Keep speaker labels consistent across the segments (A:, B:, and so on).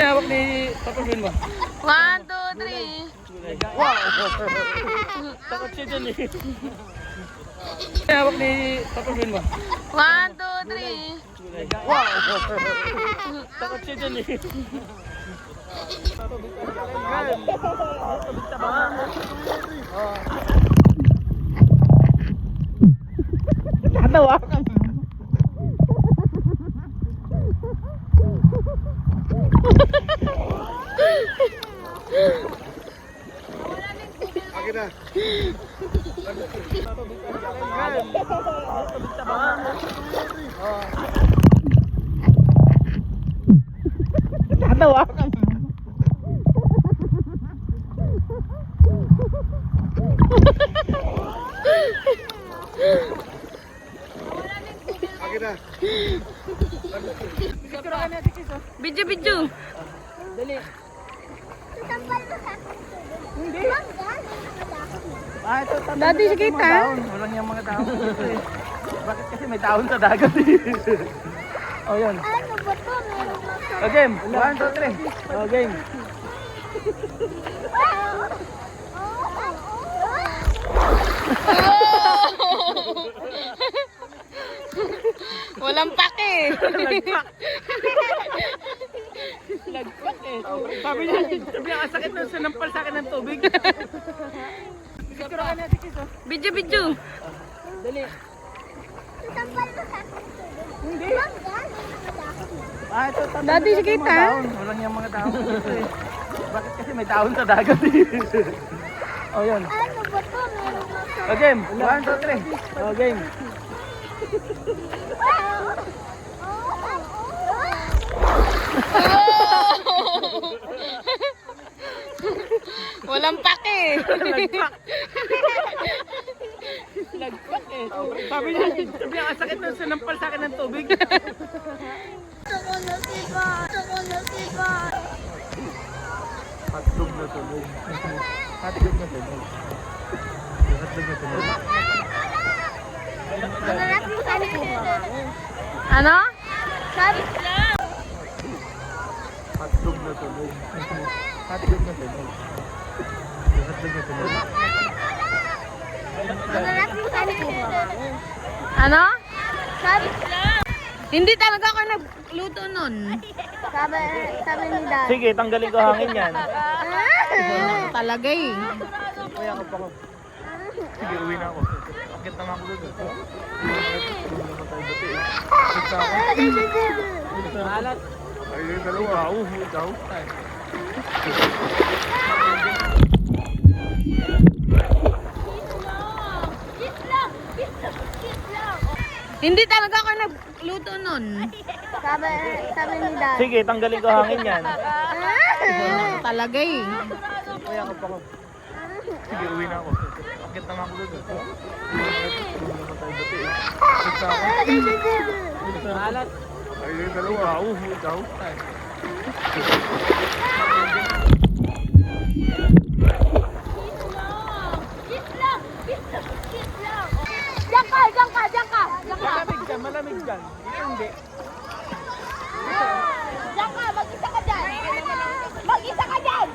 A: Hawak ni Papa Ben mo.
B: 1, 2, 3.
A: Wow! Takot siya dyan eh. Hawak ni Papa Ben mo.
B: 1, 2, 3.
A: Wow! Takot siya dyan eh.
B: Natawa ka.
A: Akin na.
B: Natawa ka.
A: Akin na.
B: Video, video.
A: Dali.
C: Hindi.
A: Ito,
B: Dati si kita.
A: Walang yung mga tao dito eh. Bakit kasi may taon sa dagat eh. Oh, yun.
C: Ano ba to? Meron ba to?
A: O, game. 1, 2, 3. O, game.
B: Walang pake.
A: Lagpak. Lagpak eh. Sabi niya, ang sakit na sinampal sa akin ng tubig.
B: Video, video.
A: Dali.
C: Tampal mo sa
A: Hindi.
C: Mangga?
A: Ito,
B: Dati si kita.
A: Walang yung mga tao dito eh. Bakit kasi may taon sa dagat eh. Oh, yun.
C: Ano ba to? Meron ba to?
A: O, game. 1, 2, 3. O, game.
B: Walang pake.
A: Lagpak. Lagpak eh. Sabi niya, ang sakit na sinampal sa akin ng tubig.
C: Gusto ko na siba. Gusto ko na siba.
A: Hotdog na tuloy. Hotdog na tuloy. Hotdog na tuloy.
C: Mangarap mo sa
B: Ano?
C: Sabi
A: Hotdog na tuloy. Hotdog na tuloy. Hotdog na tuloy.
C: Mangarap mo sa
B: Ano?
C: Sabi
B: Hindi talaga ako nagluto nun.
C: Sabi ni Dad.
A: Sige, tanggalin ko hangin yan.
B: Talaga eh.
A: Kaya ka pa ko. Sige, uwi na ako. Akit naman ako doon. Malat. Ay, yung dalawa. Ikaw.
B: Hindi talaga ako nagluto nun.
C: Sabi ni Dad.
A: Sige, tanggalin ko hangin yan.
B: Talaga eh.
A: Kaya ka pa ko. Sige, uwi na ako. Akit naman ako doon. Malat. Ay, yung dalawa. Ikaw.
C: Diyan ka! Diyan ka! Diyan ka!
A: Malamig dyan, malamig dyan. Hindi.
C: Diyan ka! Mag-isa ka dyan! Mag-isa ka dyan!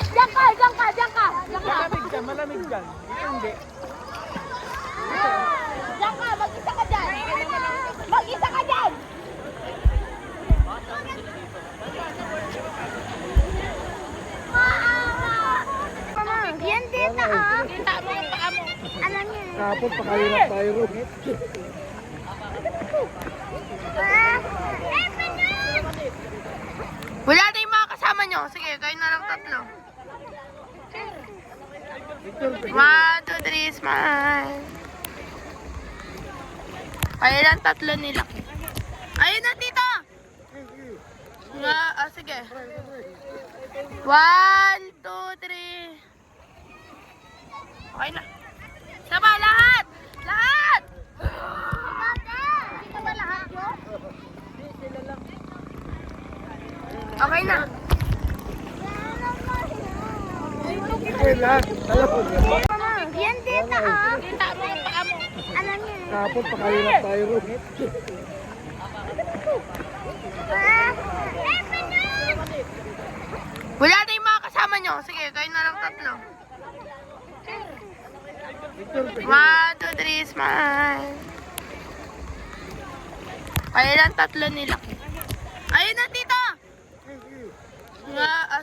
C: Diyan ka! Diyan ka! Diyan ka! Diyan ka!
A: Malamig dyan, malamig dyan. Hindi.
C: Diyan ka! Mag-isa ka dyan! Mag-isa ka dyan! Yan dito ah! Alam niyo eh.
A: Kapot, pakahirap tayo ro.
B: Wala na yung mga kasama nyo. Sige, kayo na lang tatlo. 1, 2, 3, smile. Kayo lang tatlo nila. Ayun na, tito! Sige. 1, 2, 3. Okay na. Saba, lahat! Lahat!
C: Dito ba lahat mo?
B: Okay na.
A: Okay, lahat. Alam mo.
C: Yan dito ah!
B: Kita mo yung paa mo.
C: Alam niyo
A: Kapot, pakahirap tayo ro.
B: Wala na yung mga kasama nyo. Sige, kayo na lang tatlo. 1, 2, 3, smile. Kayo lang tatlo nila. Ayun na, tito!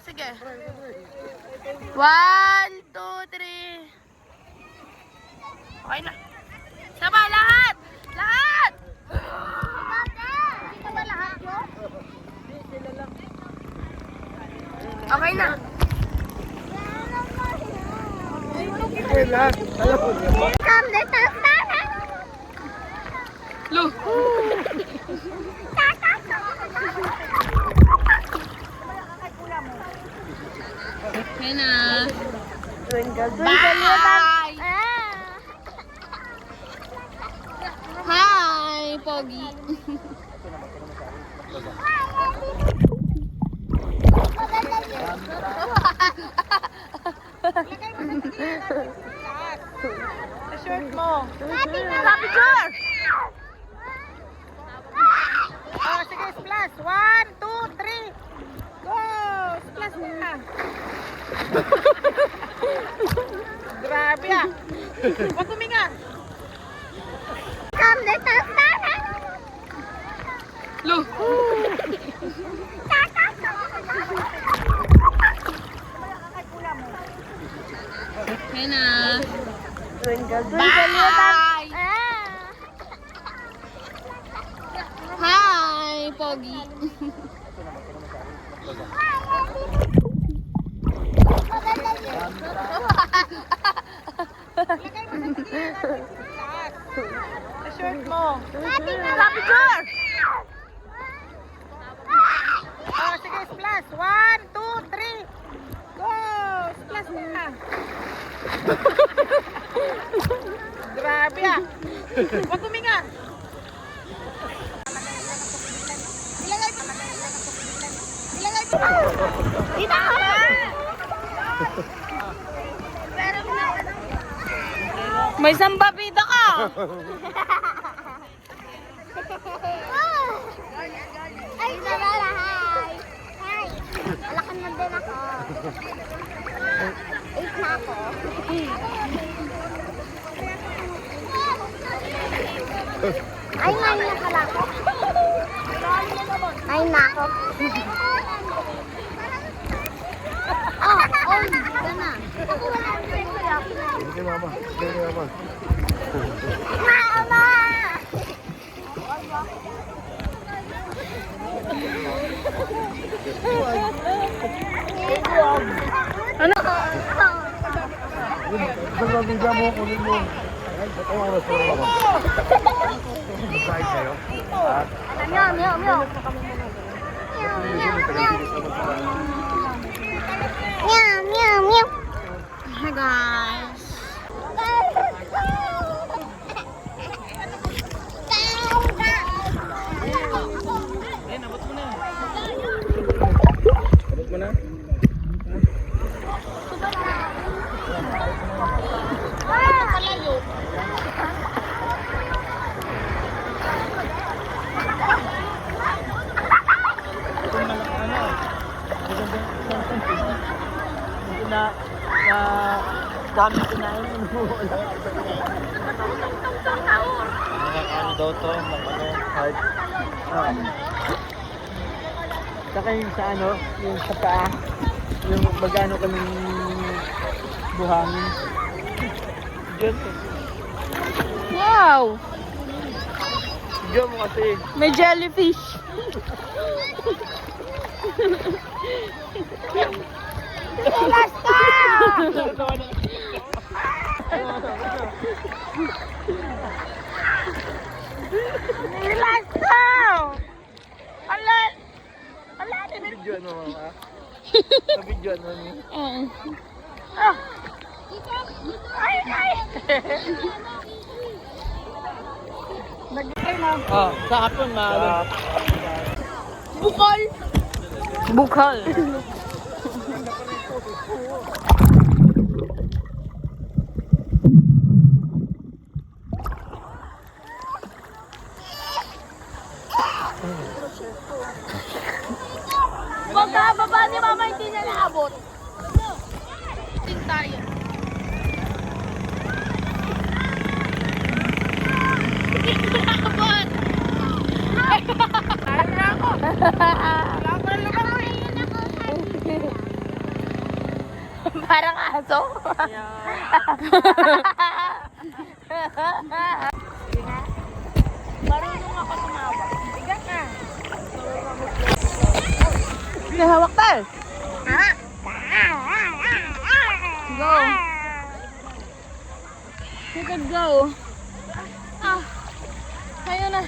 B: Sige. 1, 2, 3. Okay na. Sama, lahat! Lahat!
C: Dito ba lahat mo?
B: Okay na.
A: Okay lahat. Alam mo.
C: Come, let us start.
B: Lu. Okay na. Bye! Hi, Pogi. Sa shirt mo. Happy girl! Oh, sige, splash. 1, 2, 3. Go! Splash na. Grabe ah. Huwag kuminga.
C: Come, let us start.
B: Lu. Okay na. Bye! Hi, Pogi.
A: Sa shirt mo.
B: Happy girl!
A: Oh, sige, splash. 1, 2, 3. Go! Splash na. Grabe ah. Huwag kuminga.
C: Dito ka!
B: May sambapita ka!
C: Ay, Isabella, hi! Hi! Alakan na din ako. 8 na ako. Ay, 9 na pala ako. 9 na ako. Oh, ka na.
A: Sige, mama. Sige, mama.
C: Mama!
B: Ano?
A: Isang gagawin mo, kunin mo. Ay, ba't ang oras na naman? Kahit sa'yo.
C: Meow, meow, meow. Meow, meow, meow. Meow, meow, meow.
B: Hi guys.
A: Abot mo na. Dami kinain mo. Ano daw to? Ano? Heart. Saka yung sa ano, yung sa paa, yung magano kaming buhangin. Diyan.
B: Wow!
A: Diyan mo kasi.
B: May jellyfish.
C: Relax ka!
B: Relax ka! Ala! Ala!
A: Video ano mama? Video ano niya?
B: Ah! Ay! Ay! Nag-try na.
A: Oh, sa hapon maalam.
B: Bukal! Bukal!
C: Pagkababa ni Mama, hindi na naabot. Ting tayo. Hindi na naabot.
B: Tayo na ako. Wala ko na lumangoy.
C: Parang aso.
B: Marunong ako tumawa. Bigat na.
C: Nahawak tayo. Go. You could go. Ah. Ayun na.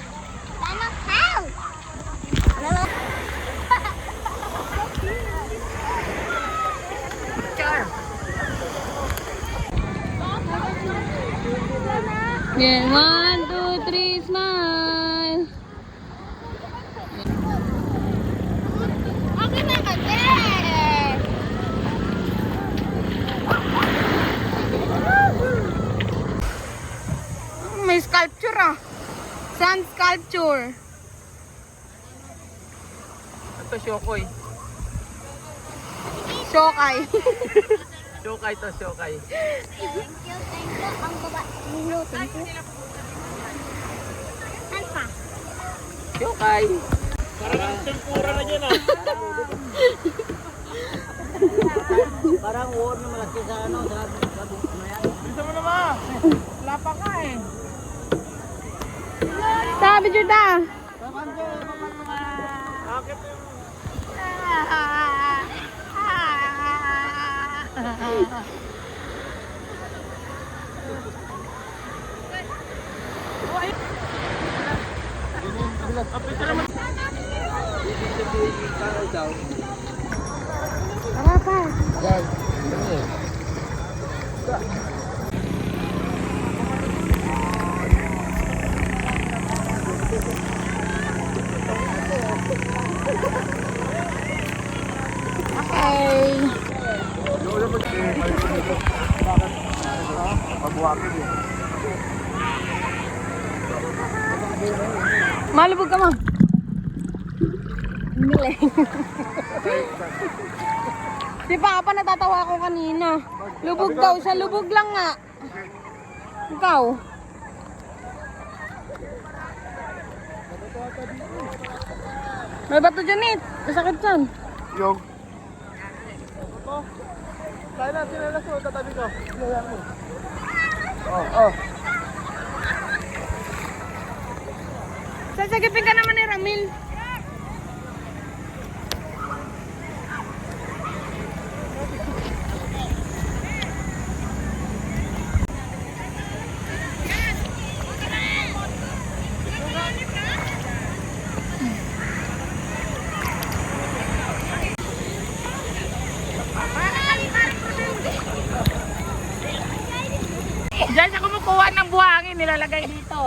C: Yeah, 1, 2, 3, smile. Okay na kasi. May sculpture ah. Sand sculpture.
A: Ito, Shokoy.
C: Shokay.
A: Shokai to, Shokai.
C: Thank you. Ang baba. Thank you. Saan pa?
A: Shokai.
D: Parang tempura na dyan ah.
A: Parang uod na malaki sa ano, sa mayan.
D: Bisa mo naman.
B: Wala pa ka eh.
C: Sabi Juda.
D: Akit yung...
C: Tara pa. Okay. Malubog ka mo. Galing. Si Papa natatawa ako kanina. Lubog daw siya. Lubog lang nga. Ikaw. May bato dyan eh. Masakit dyan.
D: Yung... Kaya na, sinalas mo, tatabi ko. Sinalas mo. Oh.
C: Sasagipin ka naman ni Ramil.
B: Diyan siya kumukuha ng buhangin, nilalagay dito.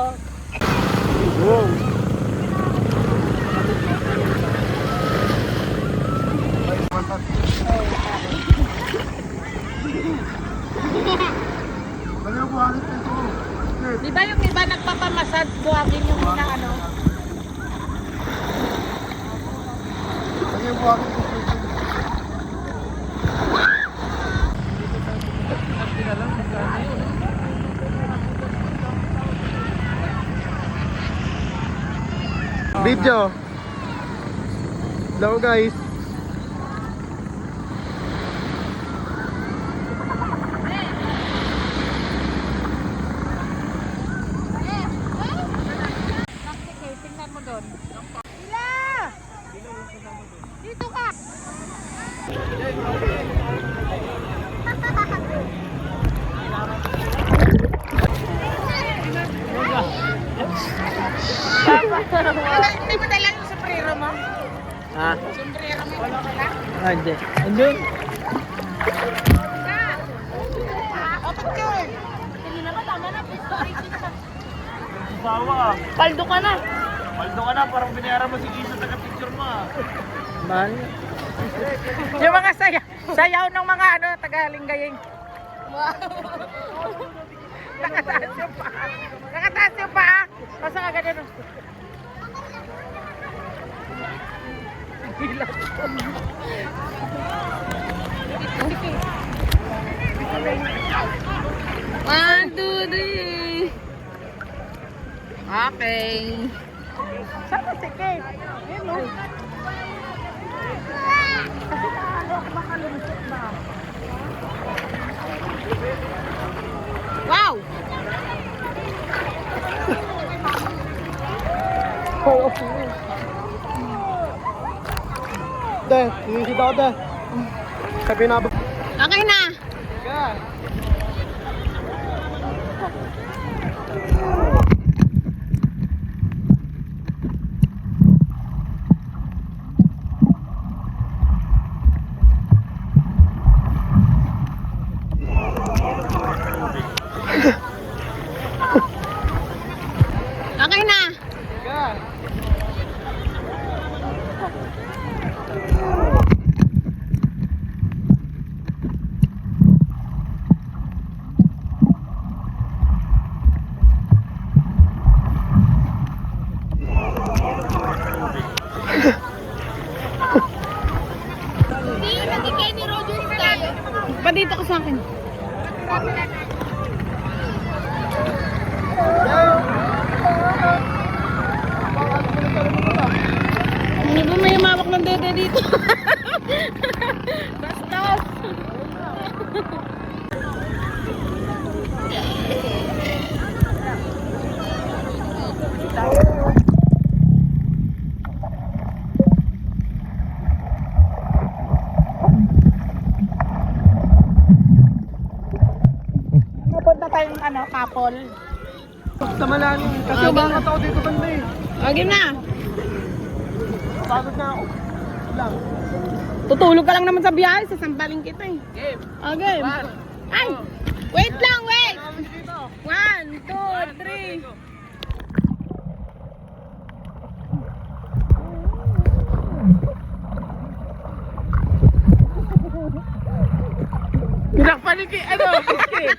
B: Di ba yung iba nagpapamasad buhangin yung mga ano?
D: Video. Hello guys.
B: Tingnan mo doon. Ila! Dito ka! Hindi mo dala yung sombrero mo?
A: Ha?
B: Sombrero mo, wala ka lang?
A: Hindi. Andun.
B: Open yun!
C: Hindi naman tama na.
D: Sawa.
C: Paldo ka na.
D: Maldo ka na, parang binayaran mo si Gisa taga-picture mo ah.
A: Man.
B: Yung mga sayaw ng mga ano, taga-linggaying. Nakataas yung paa. Nakataas yung paa. Basta ka ganun.
C: Okay.
B: Saan ba si Kate? Ayun, no? Kasi naano ako baka lumusot na.
C: Wow!
D: De, sinisita ako, de. Sabi na ba?
C: Okay na.
D: Yeah.
C: Okay na.
D: Yeah.
C: Pa dito ka sa akin. Hindi ba may umawak ng dede dito? Bastos!
B: Napunta tayong ano, couple.
D: Sa malalim. Kasi
C: Ah,
D: umangat ako dito banda eh.
C: Okay na.
D: Pagod na ako. Lang.
C: Tutulog ka lang naman sa biyahe. Sasampaling kita eh.
A: Game.
C: Okay. Ay! Wait lang, wait! 1, 2, 3.
A: Pinakpanik eh. Ano? Biscuit.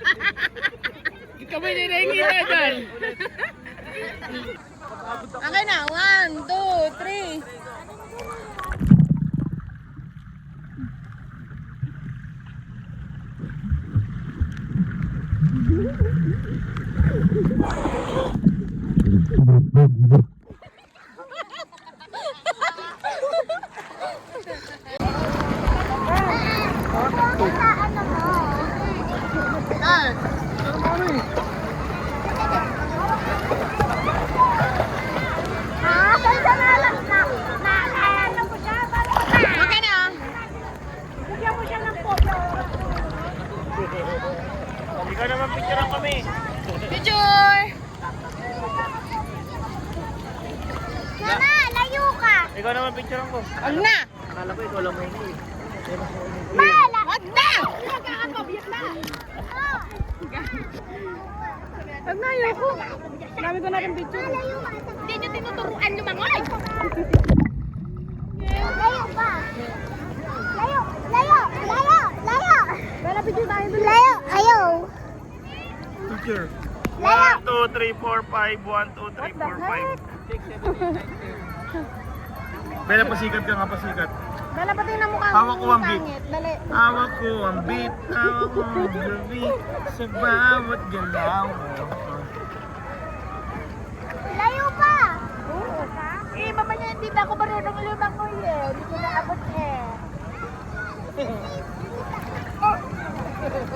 A: Kami ninahingi na dyan.
C: Okay na. 1, 2, 3. Okay na.
B: Bigyan mo siya ng photo.
A: Ikaw naman picture kami.
C: Picture!
B: Mama, layo ka.
A: Ikaw naman picture ko.
C: Huwag na!
A: Akala ko ikaw lang may hindi.
B: Mala.
C: Huwag na!
B: Nagkakapabiyak na.
C: Huwag na, ayoko. Marami ko na rin picture.
B: Layo ka. Hindi niyo tinuturuan lumangoy. Layo pa. Layo. Layo. Layo. Layo.
C: Wala picture tayo dun.
B: Layo. Ayaw.
A: Picture.
B: Layo.
A: 1, 2, 3, 4, 5. 1, 2, 3, 4, 5. Bella, pasikat ka nga, pasikat.
C: Dala pati na mukha
A: Hawak ko ang beat.
C: pangit. Dali.
A: Hawak ko ang beat, hawak ko ang beat sa bawat galaw mo.
B: Layo pa. Oo. Eh, mamaya hindi na ako marunong lumangoy eh. Hindi ko naabot eh.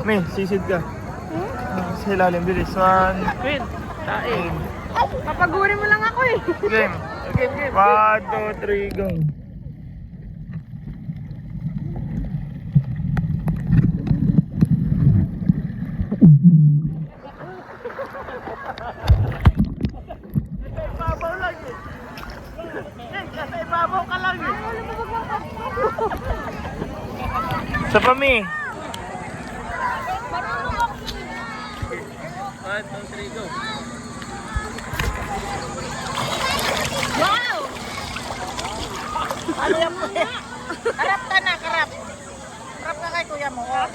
A: May, sisid ka. Sa ilalim, bilis. 1, Queen, taing.
C: Papagurin mo lang ako eh.
A: Game. 1, 2, 3, go. Ibabaw lang eh. Kasi ibabaw ka lang eh. Sa pami. 1, 2, 3, go.
C: Wow!
B: Ano yan po eh? Karap ka na, karap. Karap ka kay kuya mo. Oh.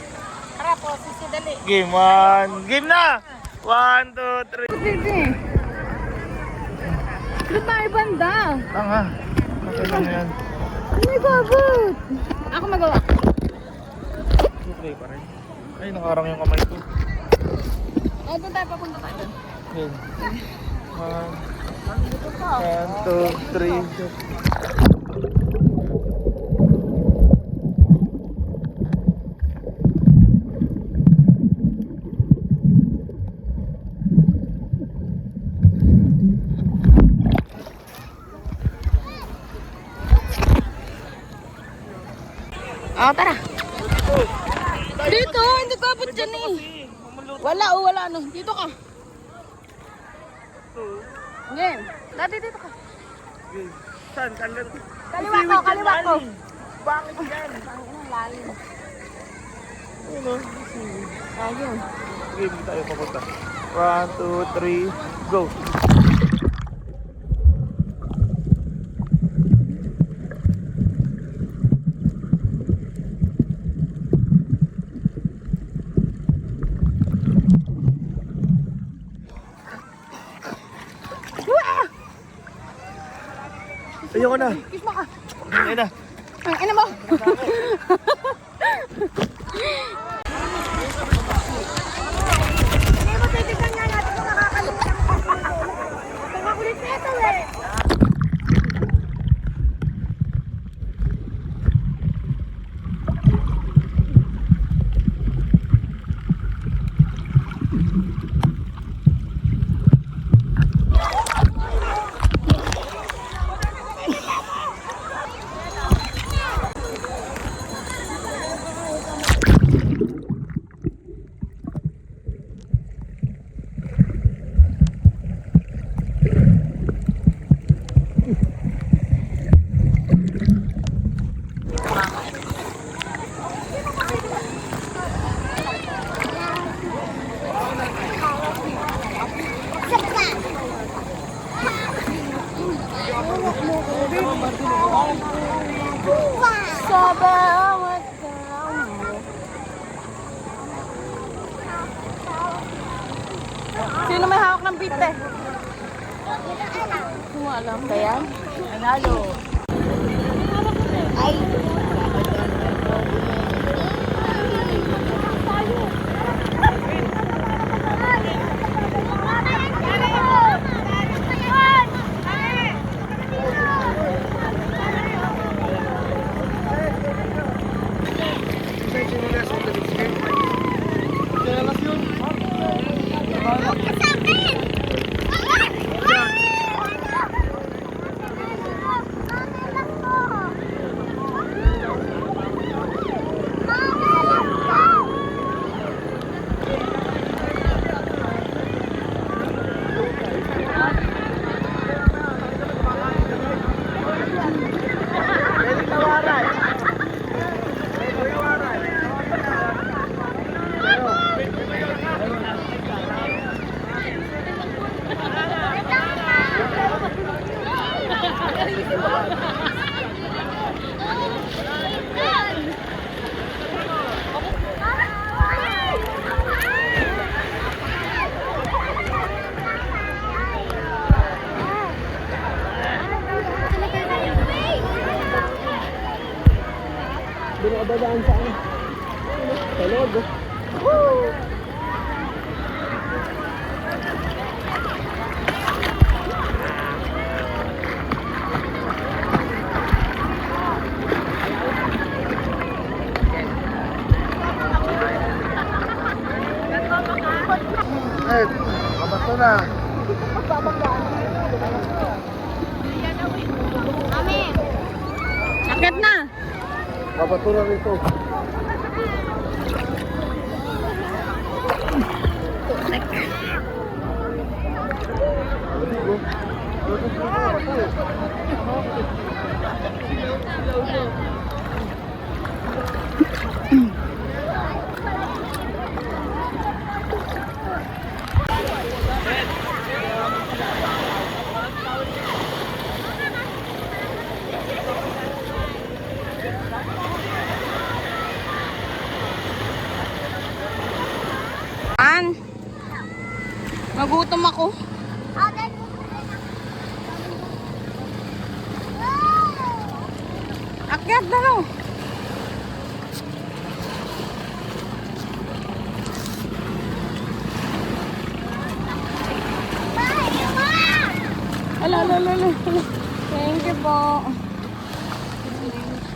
B: Karap o, sisi dali.
A: Game 1. Game na! 1, 2, 3.
C: Sige. Doon tayo banda.
A: Tanga. Matagal na yan.
C: Ano gabot? Ako magawa.
A: Play pa rin. Ay, nakarang yung kamay ko.
C: O, doon tayo papunta tayo.
A: Game. One, two, three.
C: Oh, tara. Dito, hindi ko abot dyan eh. Wala, wala no. Dito ka. Game. Dati dito ka.
A: Saan? Kaliwa
C: Kaliwa ko.
A: Bakit yan?
C: Ang lalim.
A: Ayun o.
C: Ayun.
A: Okay, hindi tayo papunta. 1, 2, 3, go! Ayoko na.
C: Kiss mo ka.
A: Ayun na.
C: Ang ina mo.
B: Hindi mo titignan nga natin kung nakakalimutan ko. Ang makulit na ito eh.
C: Salamat ka mo. Sino may hawak ng bite? Hindi mo alam. Kaya? Analo.
B: Ay.
D: Binabadaan sa ano? Sa logo.
A: Eh, kabato na.
C: Akit na.
A: Kabato na rito.
C: Nagutom ako. Akyat na lang. Ala. Thank you po.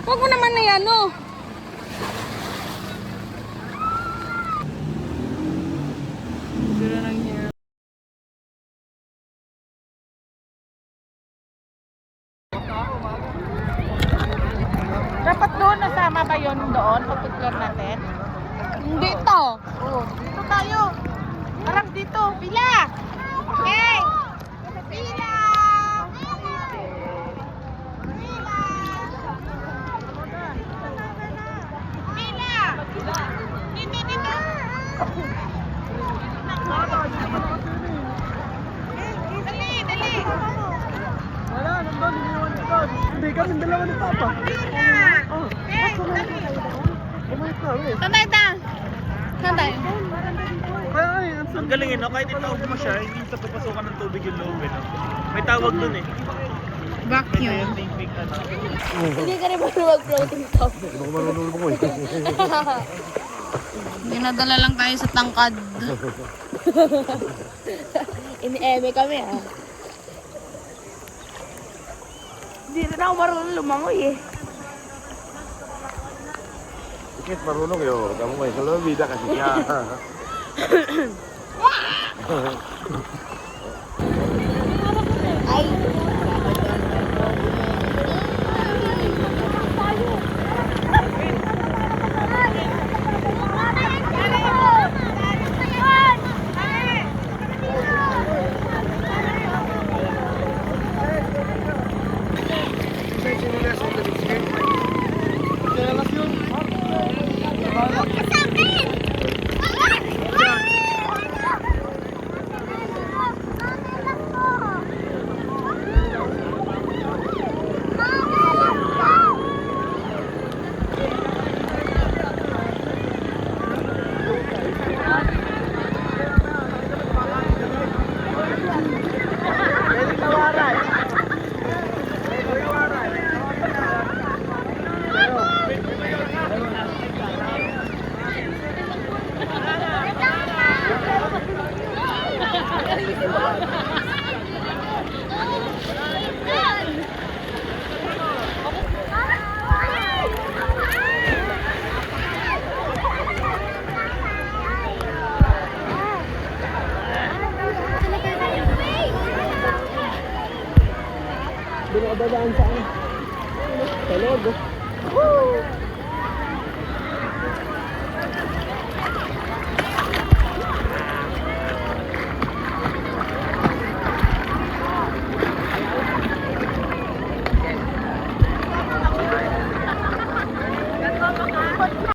C: Huwag mo naman na yan, no?
B: Dapat doon, nasama ba yun doon? Pag-picture natin?
C: Hindi to.
B: Oo. Dito tayo. Harap dito. Pila! Okay! Pila! Pila! Dito! Dali!
D: Wala, nandun, iniwan ko doon. Hindi kami dalawa ni Papa.
B: Pila! Dali!
D: Bumalik na kami.
C: Santay ta. Santay.
D: Kaya ay, ang
A: Ang galing no, kahit itaob mo siya, hindi sa papasukan ng tubig yung loob no? May tawag dun eh.
C: Vacuum.
A: Big ano.
C: Hindi ka rin marunong floating top.
D: Hindi ko marunong mo eh.
C: Dinadala lang tayo sa tangkad. Ini-eme kami ah.
B: Hindi rin ako marunong lumangoy eh.
D: Ikit marunong yun. Kamu may salubida kasi siya.
C: Ay.
D: Doon ako dadaan sa ano. Sa loob.